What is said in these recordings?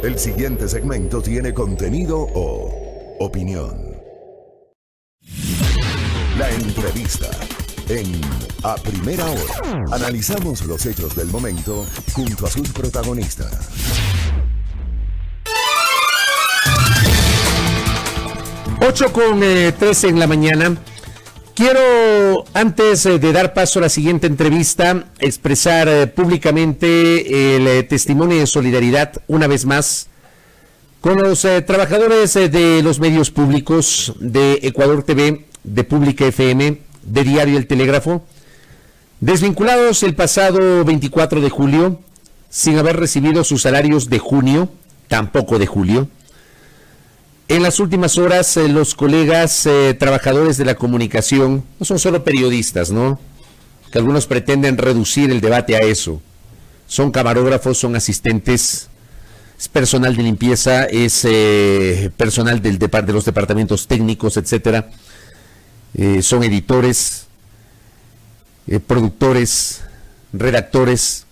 El siguiente segmento tiene contenido o opinión. La entrevista en A Primera Hora. Analizamos los hechos del momento junto a sus protagonistas. 8:13 en la mañana. Quiero, antes de dar paso a la siguiente entrevista, expresar públicamente el testimonio de solidaridad, una vez más, con los trabajadores de los medios públicos de Ecuador TV, de Pública FM, de Diario El Telégrafo, desvinculados el pasado 24 de julio, sin haber recibido sus salarios de junio, tampoco de julio. En las últimas horas, los colegas trabajadores de la comunicación, no son solo periodistas, ¿no? Que algunos pretenden reducir el debate a eso. Son camarógrafos, son asistentes, es personal de limpieza, es personal de los departamentos técnicos, etcétera. Son editores, productores, redactores.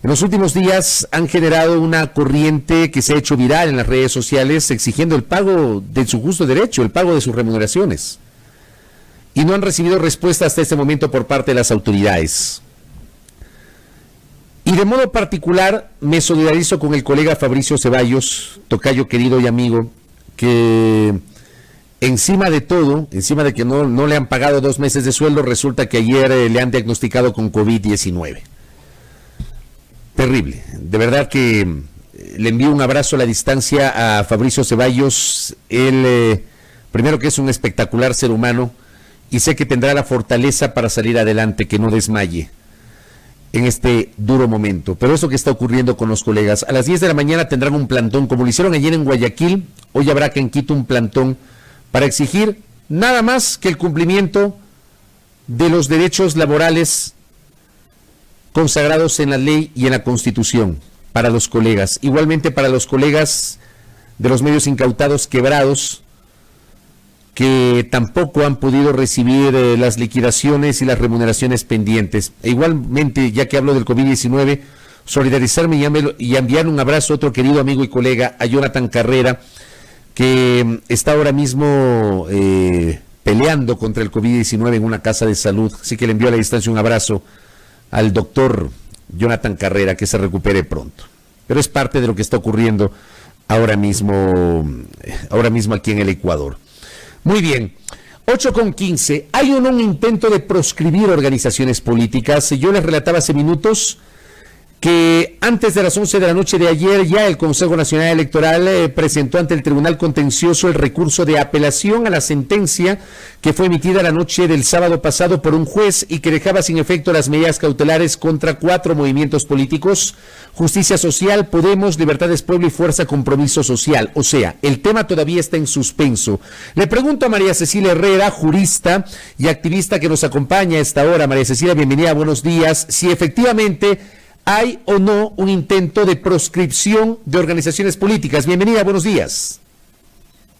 En los últimos días han generado una corriente que se ha hecho viral en las redes sociales exigiendo el pago de su justo derecho, el pago de sus remuneraciones. Y no han recibido respuesta hasta este momento por parte de las autoridades. Y de modo particular me solidarizo con el colega Fabricio Ceballos, tocayo querido y amigo, que encima de todo, encima de que no le han pagado 2 meses de sueldo, resulta que ayer le han diagnosticado con COVID-19. Terrible, de verdad que le envío un abrazo a la distancia a Fabricio Ceballos, él primero que es un espectacular ser humano y sé que tendrá la fortaleza para salir adelante, que no desmaye en este duro momento. Pero eso que está ocurriendo con los colegas, a las 10 de la mañana tendrán un plantón, como lo hicieron ayer en Guayaquil, hoy habrá que en Quito un plantón para exigir nada más que el cumplimiento de los derechos laborales consagrados en la ley y en la Constitución para los colegas, igualmente para los colegas de los medios incautados quebrados que tampoco han podido recibir las liquidaciones y las remuneraciones pendientes. E igualmente, ya que hablo del COVID-19, solidarizarme y enviar un abrazo a otro querido amigo y colega, a Jonathan Carrera, que está ahora mismo peleando contra el COVID-19 en una casa de salud, así que le envío a la distancia un abrazo al doctor Jonathan Carrera, que se recupere pronto. Pero es parte de lo que está ocurriendo ahora mismo aquí en el Ecuador. Muy bien, 8:15. ¿Hay o no un intento de proscribir organizaciones políticas? Yo les relataba hace minutos que antes de las 11 de la noche de ayer ya el Consejo Nacional Electoral presentó ante el Tribunal Contencioso el recurso de apelación a la sentencia que fue emitida la noche del sábado pasado por un juez y que dejaba sin efecto las medidas cautelares contra 4 movimientos políticos: Justicia Social, Podemos, Libertades Pueblo y Fuerza Compromiso Social. O sea, el tema todavía está en suspenso. Le pregunto a María Cecilia Herrera, jurista y activista que nos acompaña a esta hora. María Cecilia, bienvenida, buenos días. Si efectivamente ¿hay o no un intento de proscripción de organizaciones políticas? Bienvenida, buenos días.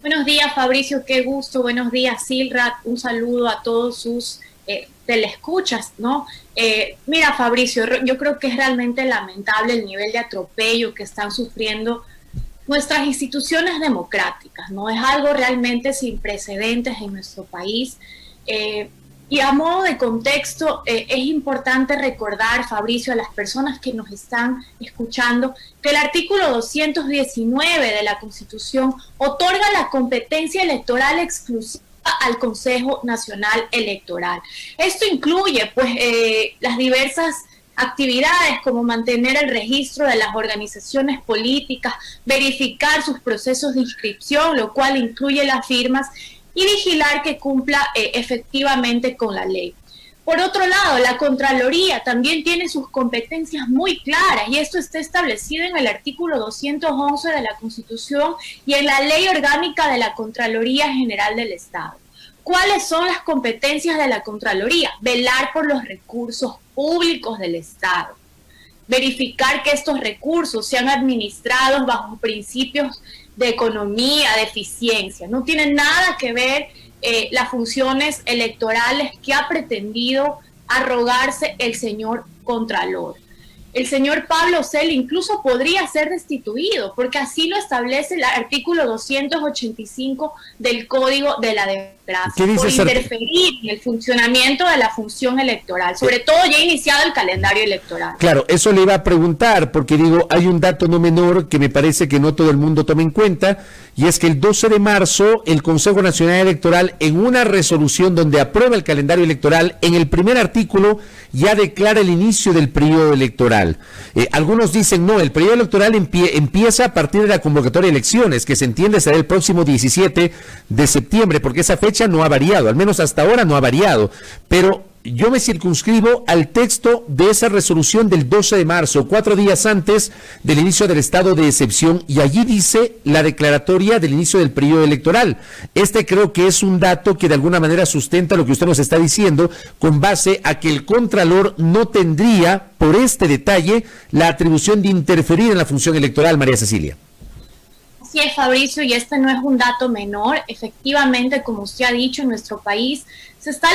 Buenos días, Fabricio, qué gusto. Buenos días, Silrat. Un saludo a todos sus telescuchas, ¿no? Mira, Fabricio, yo creo que es realmente lamentable el nivel de atropello que están sufriendo nuestras instituciones democráticas, ¿no? Es algo realmente sin precedentes en nuestro país. Y a modo de contexto, es importante recordar, Fabricio, a las personas que nos están escuchando, que el artículo 219 de la Constitución otorga la competencia electoral exclusiva al Consejo Nacional Electoral. Esto incluye, pues, las diversas actividades como mantener el registro de las organizaciones políticas, verificar sus procesos de inscripción, lo cual incluye las firmas, y vigilar que cumpla efectivamente con la ley. Por otro lado, la Contraloría también tiene sus competencias muy claras y esto está establecido en el artículo 211 de la Constitución y en la Ley Orgánica de la Contraloría General del Estado. ¿Cuáles son las competencias de la Contraloría? Velar por los recursos públicos del Estado, verificar que estos recursos sean administrados bajo principios de economía, de eficiencia. No tiene nada que ver las funciones electorales que ha pretendido arrogarse el señor Contralor. el señor Pablo Celi incluso podría ser destituido, porque así lo establece el artículo 285 del Código de la Democracia, por interferir en el funcionamiento de la función electoral, sobre todo ya iniciado el calendario electoral. Claro, eso le iba a preguntar, porque digo, hay un dato no menor que me parece que no todo el mundo toma en cuenta, y es que el 12 de marzo el Consejo Nacional Electoral, en una resolución donde aprueba el calendario electoral, en el primer artículo ya declara el inicio del periodo electoral. Algunos dicen, no, el periodo electoral empieza a partir de la convocatoria de elecciones, que se entiende será el próximo 17 de septiembre, porque esa fecha no ha variado, al menos hasta ahora no ha variado, pero yo me circunscribo al texto de esa resolución del 12 de marzo, 4 días antes del inicio del estado de excepción, y allí dice la declaratoria del inicio del periodo electoral. Creo que es un dato que de alguna manera sustenta lo que usted nos está diciendo, con base a que el Contralor no tendría, por este detalle, la atribución de interferir en la función electoral, María Cecilia. Así es, Fabricio, y este no es un dato menor. Efectivamente, como usted ha dicho, en nuestro país se está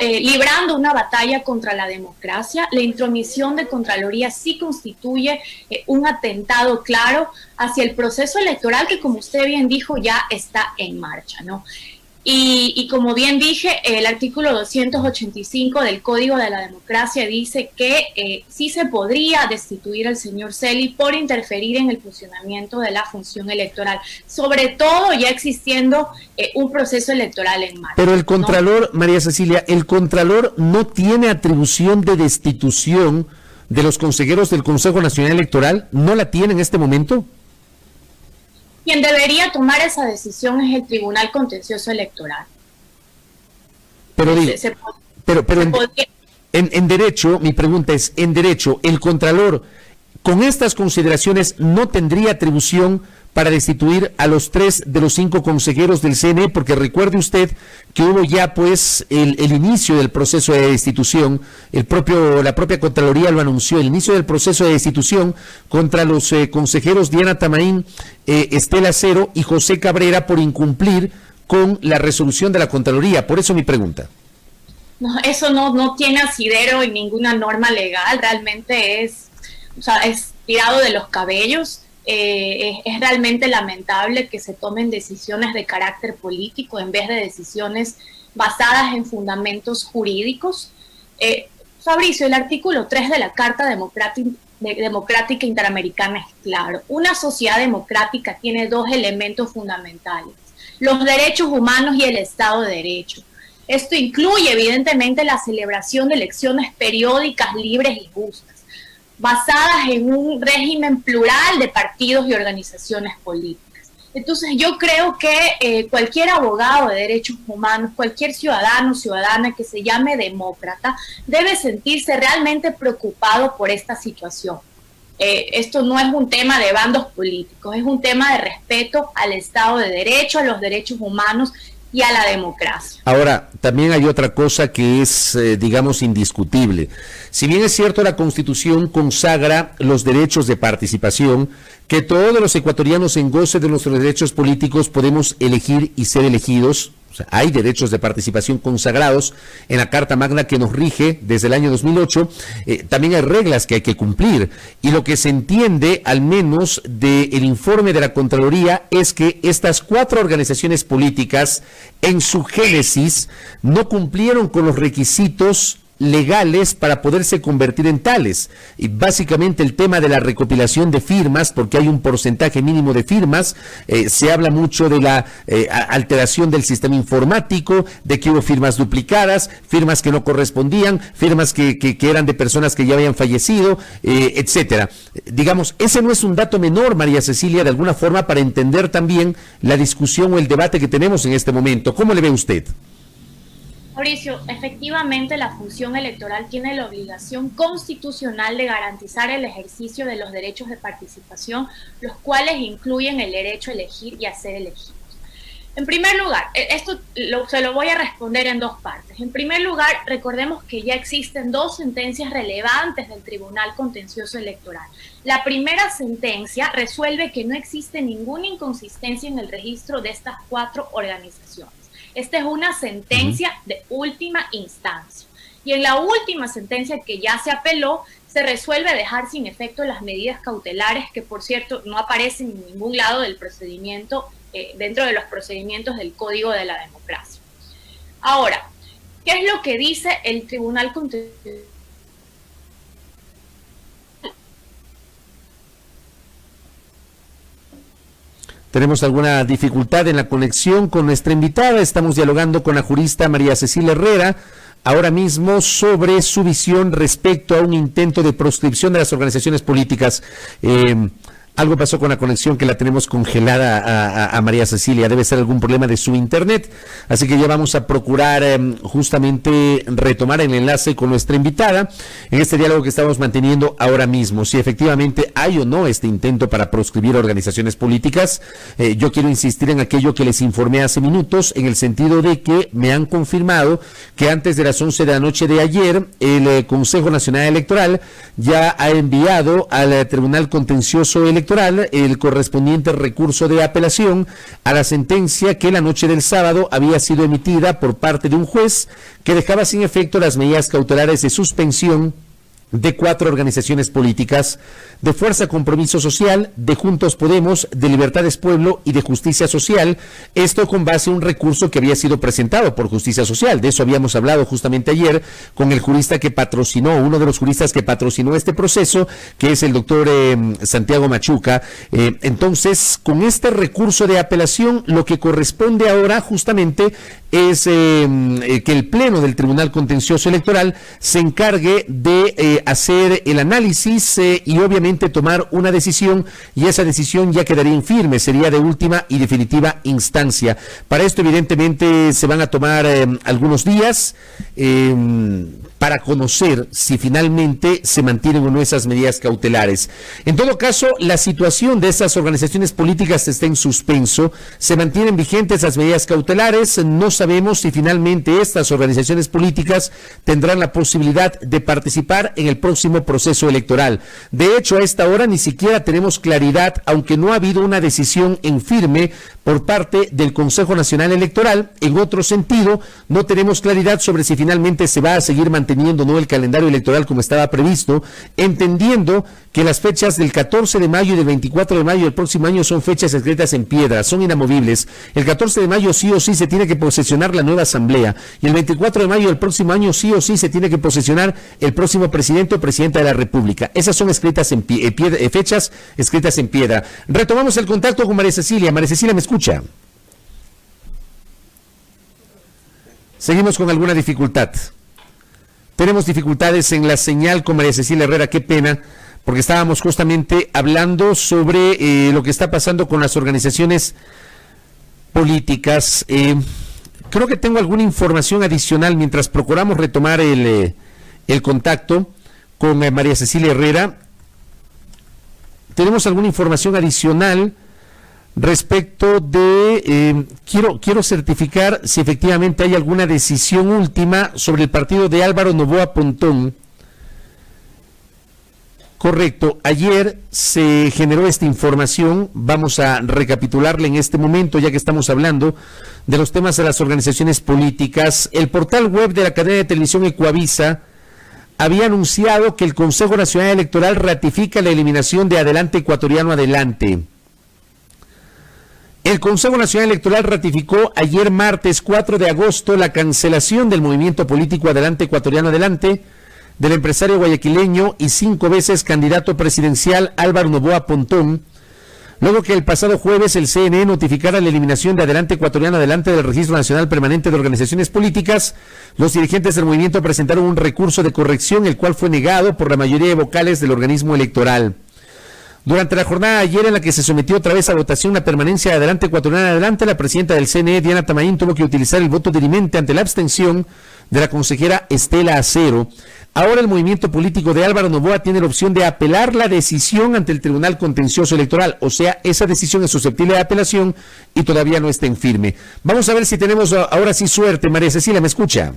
librando una batalla contra la democracia. La intromisión de Contraloría sí constituye un atentado claro hacia el proceso electoral que, como usted bien dijo, ya está en marcha, ¿no? Y como bien dije, el artículo 285 del Código de la Democracia dice que sí se podría destituir al señor Celi por interferir en el funcionamiento de la función electoral, sobre todo ya existiendo un proceso electoral en marcha. Pero el Contralor, ¿no? María Cecilia, el Contralor no tiene atribución de destitución de los consejeros del Consejo Nacional Electoral, ¿no la tiene en este momento? Quien debería tomar esa decisión es el Tribunal Contencioso Electoral. Pero digo, en derecho, mi pregunta es, en derecho, el Contralor, con estas consideraciones, ¿no tendría atribución para destituir a los 3 de los 5 consejeros del CNE? Porque recuerde usted que hubo ya pues el inicio del proceso de destitución, la propia Contraloría lo anunció, el inicio del proceso de destitución contra los consejeros Diana Tamaín, Estela Cero y José Cabrera por incumplir con la resolución de la Contraloría. Por eso mi pregunta. No, eso no tiene asidero en ninguna norma legal, realmente es tirado de los cabellos. Es realmente lamentable que se tomen decisiones de carácter político en vez de decisiones basadas en fundamentos jurídicos. Fabricio, el artículo 3 de la Carta Democrática Interamericana es claro. Una sociedad democrática tiene 2 elementos fundamentales: los derechos humanos y el Estado de Derecho. Esto incluye evidentemente la celebración de elecciones periódicas, libres y justas, basadas en un régimen plural de partidos y organizaciones políticas. Entonces yo creo que cualquier abogado de derechos humanos, cualquier ciudadano o ciudadana que se llame demócrata, debe sentirse realmente preocupado por esta situación. Esto no es un tema de bandos políticos, es un tema de respeto al Estado de Derecho, a los derechos humanos y a la democracia. Ahora, también hay otra cosa que es, digamos, indiscutible. Si bien es cierto, la Constitución consagra los derechos de participación, que todos los ecuatorianos en goce de nuestros derechos políticos podemos elegir y ser elegidos. O sea, hay derechos de participación consagrados en la Carta Magna que nos rige desde el año 2008. También hay reglas que hay que cumplir. Y lo que se entiende, al menos del informe de la Contraloría, es que estas 4 organizaciones políticas, en su génesis, no cumplieron con los requisitos legales para poderse convertir en tales. Y básicamente el tema de la recopilación de firmas, porque hay un porcentaje mínimo de firmas, se habla mucho de la alteración del sistema informático, de que hubo firmas duplicadas, firmas que no correspondían, firmas que eran de personas que ya habían fallecido, etcétera. Digamos, ese no es un dato menor, María Cecilia, de alguna forma, para entender también la discusión o el debate que tenemos en este momento. ¿Cómo le ve usted? Mauricio, efectivamente la función electoral tiene la obligación constitucional de garantizar el ejercicio de los derechos de participación, los cuales incluyen el derecho a elegir y a ser elegidos. En primer lugar, se lo voy a responder en 2 partes. En primer lugar, recordemos que ya existen 2 sentencias relevantes del Tribunal Contencioso Electoral. La primera sentencia resuelve que no existe ninguna inconsistencia en el registro de estas 4 organizaciones. Esta es una sentencia de última instancia. Y en la última sentencia que ya se apeló, se resuelve dejar sin efecto las medidas cautelares que, por cierto, no aparecen en ningún lado del procedimiento, dentro de los procedimientos del Código de la Democracia. Ahora, ¿qué es lo que dice el Tribunal Constitucional? Tenemos alguna dificultad en la conexión con nuestra invitada. Estamos dialogando con la jurista María Cecilia Herrera ahora mismo sobre su visión respecto a un intento de proscripción de las organizaciones políticas. Algo pasó con la conexión que la tenemos congelada a María Cecilia. Debe ser algún problema de su internet. Así que ya vamos a procurar justamente retomar el enlace con nuestra invitada en este diálogo que estamos manteniendo ahora mismo. Si efectivamente hay o no este intento para proscribir organizaciones políticas, yo quiero insistir en aquello que les informé hace minutos, en el sentido de que me han confirmado que antes de las 11 de la noche de ayer, el Consejo Nacional Electoral ya ha enviado al Tribunal Contencioso Electoral el correspondiente recurso de apelación a la sentencia que la noche del sábado había sido emitida por parte de un juez que dejaba sin efecto las medidas cautelares de suspensión de 4 organizaciones políticas: de Fuerza Compromiso Social, de Juntos Podemos, de Libertades Pueblo y de Justicia Social. Esto con base a un recurso que había sido presentado por Justicia Social. De eso habíamos hablado justamente ayer con el jurista que patrocinó, uno de los juristas que patrocinó este proceso, que es el doctor Santiago Machuca. Entonces, con este recurso de apelación, lo que corresponde ahora justamente es que el Pleno del Tribunal Contencioso Electoral se encargue de hacer el análisis y obviamente tomar una decisión, y esa decisión ya quedaría en firme, sería de última y definitiva instancia. Para esto evidentemente se van a tomar algunos días para conocer si finalmente se mantienen o no esas medidas cautelares. En todo caso, la situación de esas organizaciones políticas está en suspenso, se mantienen vigentes las medidas cautelares, no sabemos si finalmente estas organizaciones políticas tendrán la posibilidad de participar en el próximo proceso electoral. De hecho, a esta hora ni siquiera tenemos claridad, aunque no ha habido una decisión en firme por parte del Consejo Nacional Electoral. En otro sentido, no tenemos claridad sobre si finalmente se va a seguir manteniendo o no el calendario electoral como estaba previsto, entendiendo que las fechas del 14 de mayo y del 24 de mayo del próximo año son fechas escritas en piedra, son inamovibles. El 14 de mayo sí o sí se tiene que posesionar la nueva asamblea, y el 24 de mayo del próximo año sí o sí se tiene que posesionar el próximo presidente o presidenta de la República. Esas son escritas en fechas escritas en piedra. Retomamos el contacto con María Cecilia. María Cecilia, ¿me escucha? Seguimos con alguna dificultad. Tenemos dificultades en la señal con María Cecilia Herrera, qué pena, porque estábamos justamente hablando sobre lo que está pasando con las organizaciones políticas. Creo que tengo alguna información adicional mientras procuramos retomar el contacto con María Cecilia Herrera. Tenemos alguna información adicional respecto de, quiero certificar si efectivamente hay alguna decisión última sobre el partido de Álvaro Noboa Pontón. Correcto, ayer se generó esta información, vamos a recapitularla en este momento ya que estamos hablando de los temas de las organizaciones políticas. El portal web de la cadena de televisión Ecuavisa había anunciado que el Consejo Nacional Electoral ratifica la eliminación de Adelante Ecuatoriano Adelante. El Consejo Nacional Electoral ratificó ayer martes 4 de agosto la cancelación del movimiento político Adelante Ecuatoriano Adelante del empresario guayaquileño y 5 veces candidato presidencial Álvaro Noboa Pontón, luego que el pasado jueves el CNE notificara la eliminación de Adelante Ecuatoriano Adelante del Registro Nacional Permanente de Organizaciones Políticas. Los dirigentes del movimiento presentaron un recurso de corrección, el cual fue negado por la mayoría de vocales del organismo electoral. Durante la jornada de ayer, en la que se sometió otra vez a votación la permanencia de Adelante Ecuatoriano Adelante, la presidenta del CNE, Diana Tamaín, tuvo que utilizar el voto dirimente ante la abstención de la consejera Estela Acero. Ahora el movimiento político de Álvaro Noboa tiene la opción de apelar la decisión ante el Tribunal Contencioso Electoral, o sea, esa decisión es susceptible de apelación y todavía no está en firme. Vamos a ver si tenemos ahora sí suerte. María Cecilia, ¿me escucha?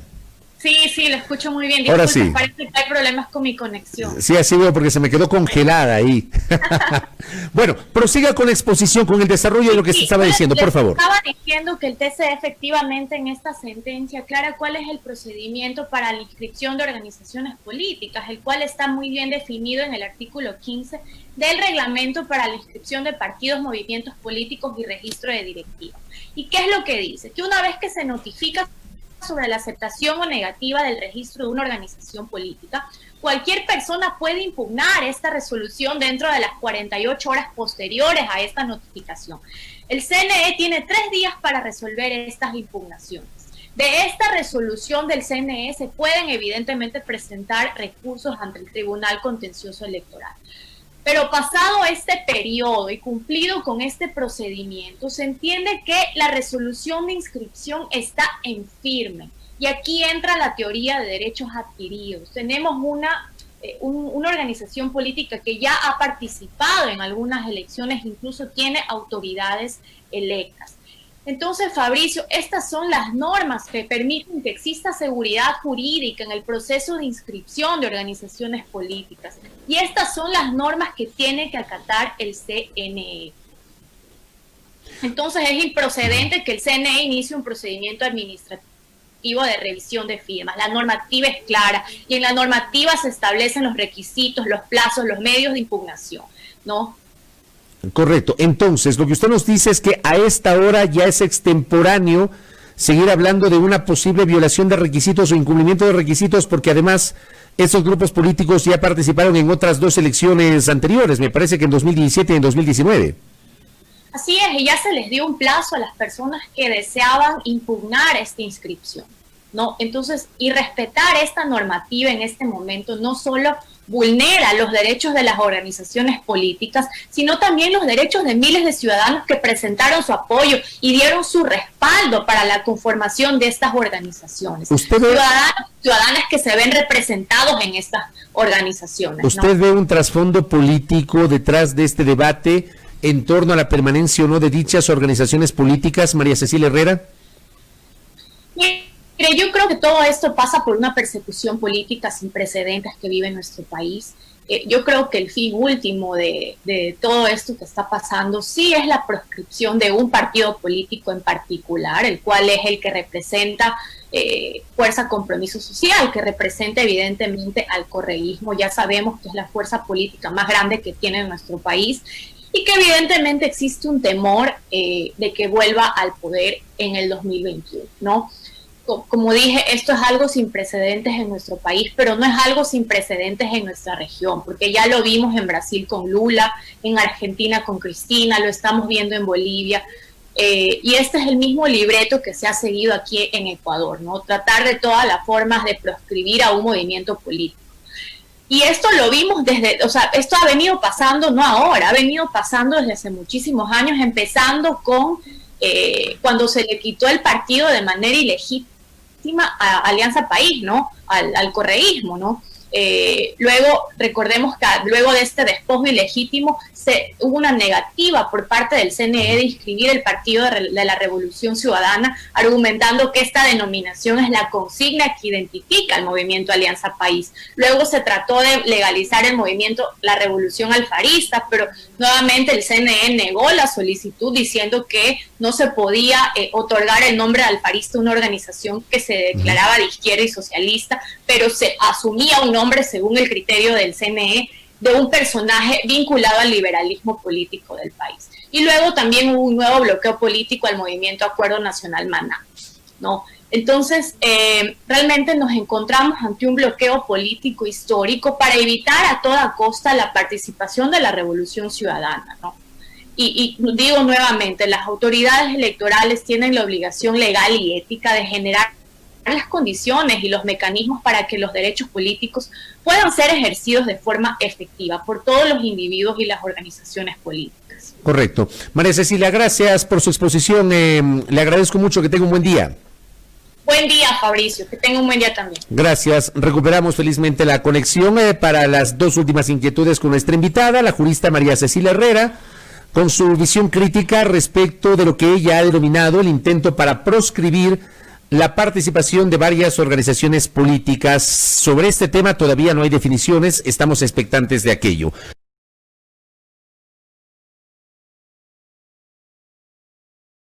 Sí, lo escucho muy bien. Ahora Disculpe, sí. parece que hay problemas con mi conexión. Sí, así veo porque se me quedó congelada ahí. Bueno, prosiga con la exposición, con el desarrollo de lo que se estaba diciendo, por favor. Estaba diciendo que el TCE efectivamente en esta sentencia aclara cuál es el procedimiento para la inscripción de organizaciones políticas, el cual está muy bien definido en el artículo 15 del reglamento para la inscripción de partidos, movimientos políticos y registro de directivas. ¿Y qué es lo que dice? Que una vez que se notifica sobre la aceptación o negativa del registro de una organización política, cualquier persona puede impugnar esta resolución dentro de las 48 horas posteriores a esta notificación. El CNE tiene 3 días para resolver estas impugnaciones. De esta resolución del CNE se pueden evidentemente presentar recursos ante el Tribunal Contencioso Electoral. Pero pasado este periodo y cumplido con este procedimiento, se entiende que la resolución de inscripción está en firme. Y aquí entra la teoría de derechos adquiridos. Tenemos una organización política que ya ha participado en algunas elecciones, incluso tiene autoridades electas. Entonces, Fabricio, estas son las normas que permiten que exista seguridad jurídica en el proceso de inscripción de organizaciones políticas. Y estas son las normas que tiene que acatar el CNE. Entonces, es improcedente que el CNE inicie un procedimiento administrativo de revisión de firmas. La normativa es clara y en la normativa se establecen los requisitos, los plazos, los medios de impugnación, ¿no? Correcto. Entonces, lo que usted nos dice es que a esta hora ya es extemporáneo seguir hablando de una posible violación de requisitos o incumplimiento de requisitos, porque además esos grupos políticos ya participaron en otras 2 elecciones anteriores, me parece que en 2017 y en 2019. Así es, y ya se les dio un plazo a las personas que deseaban impugnar esta inscripción, ¿no? Entonces, y respetar esta normativa en este momento no solo vulnera los derechos de las organizaciones políticas, sino también los derechos de miles de ciudadanos que presentaron su apoyo y dieron su respaldo para la conformación de estas organizaciones. Ciudadanos que se ven representados en estas organizaciones. ¿Usted ve un trasfondo político detrás de este debate en torno a la permanencia o no de dichas organizaciones políticas, María Cecilia Herrera? Mire, yo creo que todo esto pasa por una persecución política sin precedentes que vive nuestro país. Yo creo que el fin último de todo esto que está pasando sí es la proscripción de un partido político en particular, el cual es el que representa Fuerza Compromiso Social, que representa evidentemente al correísmo. Ya sabemos que es la fuerza política más grande que tiene nuestro país y que evidentemente existe un temor de que vuelva al poder en el 2021, ¿no? Como dije, esto es algo sin precedentes en nuestro país, pero no es algo sin precedentes en nuestra región, porque ya lo vimos en Brasil con Lula, en Argentina con Cristina, lo estamos viendo en Bolivia, y este es el mismo libreto que se ha seguido aquí en Ecuador, ¿no? Tratar de todas las formas de proscribir a un movimiento político. Y esto lo vimos esto ha venido pasando, no ahora, ha venido pasando desde hace muchísimos años, empezando con cuando se le quitó el partido de manera ilegítima a Alianza País, ¿no? Al correísmo, ¿no? Luego, recordemos que luego de este despojo ilegítimo hubo una negativa por parte del CNE de inscribir el Partido de la Revolución Ciudadana, argumentando que esta denominación es la consigna que identifica al movimiento Alianza País. Luego se trató de legalizar el movimiento La Revolución Alfarista, pero nuevamente el CNE negó la solicitud diciendo que no se podía otorgar el nombre de alfarista a una organización que se declaraba de izquierda y socialista, pero se asumía un nombre según el criterio del CNE de un personaje vinculado al liberalismo político del país. Y luego también hubo un nuevo bloqueo político al movimiento Acuerdo Nacional Maná, ¿no? Entonces, realmente nos encontramos ante un bloqueo político histórico para evitar a toda costa la participación de la Revolución Ciudadana, ¿no? Y digo nuevamente, las autoridades electorales tienen la obligación legal y ética de generar las condiciones y los mecanismos para que los derechos políticos puedan ser ejercidos de forma efectiva por todos los individuos y las organizaciones políticas. Correcto. María Cecilia, gracias por su exposición. Le agradezco mucho, que tenga un buen día. Buen día, Fabricio, que tenga un buen día también. Gracias. Recuperamos felizmente la conexión para las 2 últimas inquietudes con nuestra invitada, la jurista María Cecilia Herrera, con su visión crítica respecto de lo que ella ha denominado el intento para proscribir la participación de varias organizaciones políticas. Sobre este tema todavía no hay definiciones, estamos expectantes de aquello.